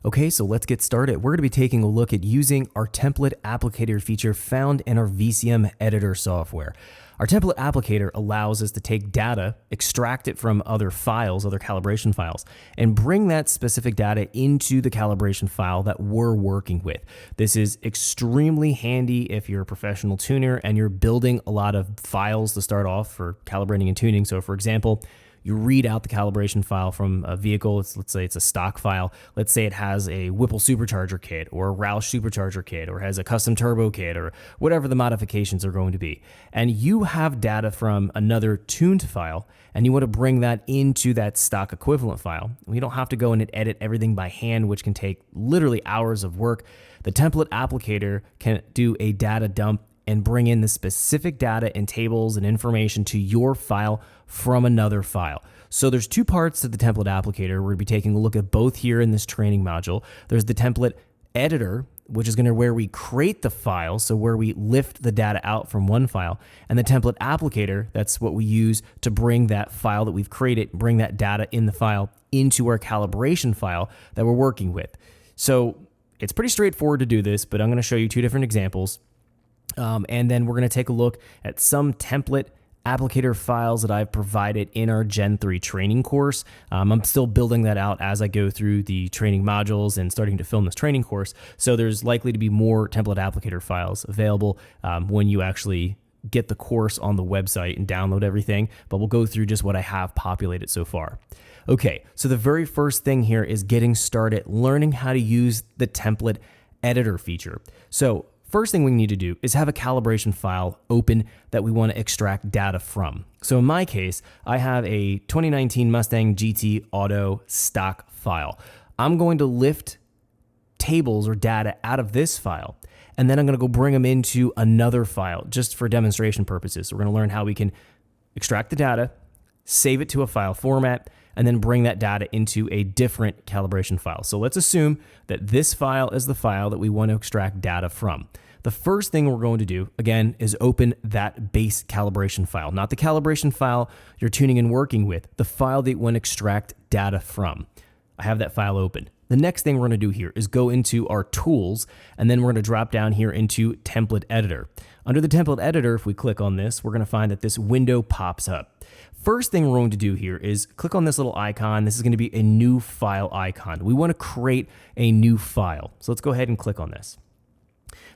Okay, so let's get started. We're going to be taking a look at using our template applicator feature found in our VCM Editor software. Our template applicator allows us to take data, extract it from other files, other calibration files, and bring that specific data into the calibration file that we're working with. This is extremely handy if you're a professional tuner and you're building a lot of files to start off for calibrating and tuning. So for example, you read out the calibration file from a vehicle. Let's say it's a stock file. Let's say it has a Whipple supercharger kit or a Roush supercharger kit or has a custom turbo kit or whatever the modifications are going to be. And you have data from another tuned file and you want to bring that into that stock equivalent file. You don't have to go in and edit everything by hand, which can take literally hours of work. The template applicator can do a data dump and bring in the specific data and tables and information to your file from another file. So there's two parts to the template applicator. We're going to be taking a look at both here in this training module. There's the template editor, which is going to where we create the file, so where we lift the data out from one file, and the template applicator, that's what we use to bring that file that we've created, bring that data in the file into our calibration file that we're working with. So it's pretty straightforward to do this, but I'm going to show you two different examples. And then we're going to take a look at some template applicator files that I've provided in our Gen 3 training course. I'm still building that out as I go through the training modules and starting to film this training course. So there's likely to be more template applicator files available when you actually get the course on the website and download everything. But we'll go through just what I have populated so far. Okay, so the very first thing here is getting started learning how to use the template editor feature. So first thing we need to do is have a calibration file open that we want to extract data from. So in my case, I have a 2019 Mustang GT Auto stock file. I'm going to lift tables or data out of this file, and then I'm going to go bring them into another file just for demonstration purposes. So we're going to learn how we can extract the data, save it to a file format, and then bring that data into a different calibration file. So let's assume that this file is the file that we want to extract data from. The first thing we're going to do, again, is open that base calibration file, not the calibration file you're tuning and working with, the file that you want to extract data from. I have that file open. The next thing we're going to do here is go into our tools, and then we're going to drop down here into template editor. Under the template editor, if we click on this, we're going to find that this window pops up. First thing we're going to do here is click on this little icon. This is going to be a new file icon. We want to create a new file. So let's go ahead and click on this.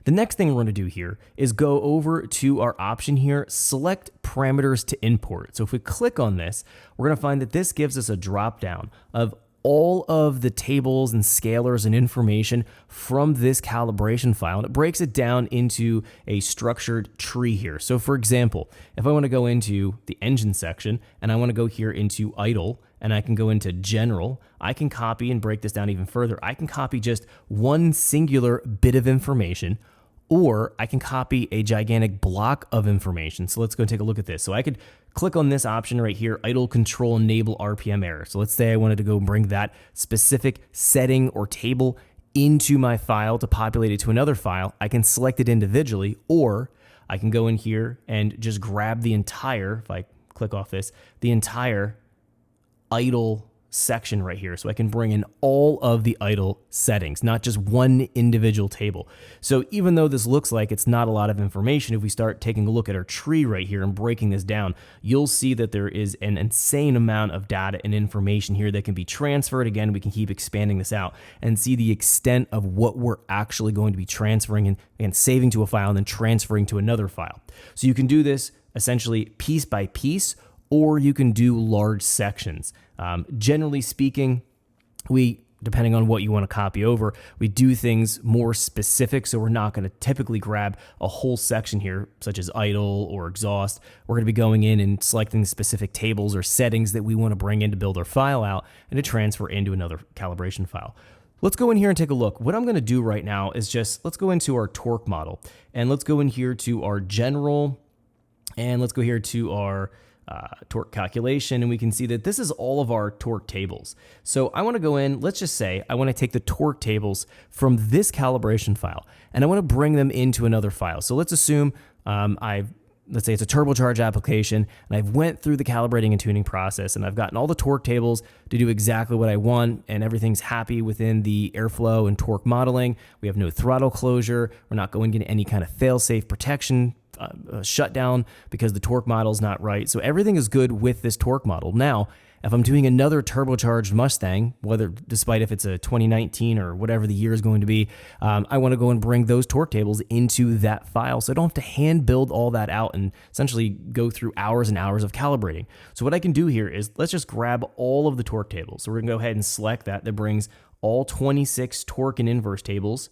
The next thing we're going to do here is go over to our option here, select parameters to import. So if we click on this, we're going to find that this gives us a drop down of all of the tables and scalars and information from this calibration file, and it breaks it down into a structured tree here. So for example, if I want to go into the engine section and I want to go here into idle and I can go into general, I can copy and break this down even further. I can copy just one singular bit of information, or I can copy a gigantic block of information. So let's go and take a look at this. So I could click on this option right here, idle control enable RPM error. So let's say I wanted to go bring that specific setting or table into my file to populate it to another file. I can select it individually, or I can go in here and just grab the entire, if I click off this, the entire idle section right here. So I can bring in all of the idle settings, not just one individual table. So even though this looks like it's not a lot of information, if we start taking a look at our tree right here and breaking this down, you'll see that there is an insane amount of data and information here that can be transferred. Again, we can keep expanding this out and see the extent of what we're actually going to be transferring and saving to a file and then transferring to another file. So you can do this essentially piece by piece, or you can do large sections. Generally speaking, depending on what you want to copy over, we do things more specific. So we're not going to typically grab a whole section here, such as idle or exhaust. We're going to be going in and selecting specific tables or settings that we want to bring in to build our file out and to transfer into another calibration file. Let's go in here and take a look. What I'm going to do right now is just, let's go into our torque model, and let's go in here to our general, and let's go here to our torque calculation, and we can see that this is all of our torque tables. So I want to go in, let's just say I want to take the torque tables from this calibration file and I want to bring them into another file. So let's assume I've let's say it's a turbocharged application, and I've went through the calibrating and tuning process, and I've gotten all the torque tables to do exactly what I want, and everything's happy within the airflow and torque modeling. We have no throttle closure. We're not going into any kind of fail-safe protection shutdown because the torque model is not right. So everything is good with this torque model. Now, if I'm doing another turbocharged Mustang, despite if it's a 2019 or whatever the year is going to be, I want to go and bring those torque tables into that file so I don't have to hand build all that out and essentially go through hours and hours of calibrating. So what I can do here is let's just grab all of the torque tables. So we're going to go ahead and select that. That brings all 26 torque and inverse tables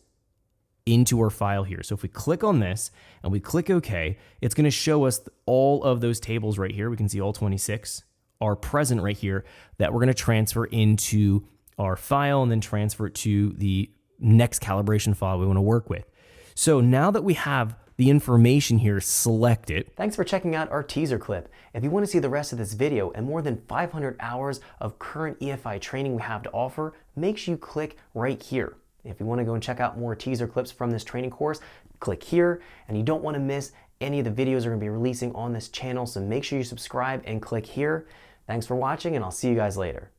into our file here. So if we click on this and we click OK, it's going to show us all of those tables right here. We can see all 26 are present right here that we're going to transfer into our file and then transfer it to the next calibration file we want to work with. So now that we have the information here selected. Thanks for checking out our teaser clip. If you want to see the rest of this video and more than 500 hours of current EFI training we have to offer, make sure you click right here. If you want to go and check out more teaser clips from this training course, click here, and you don't want to miss any of the videos we're going to be releasing on this channel, so make sure you subscribe and click here. Thanks for watching, and I'll see you guys later.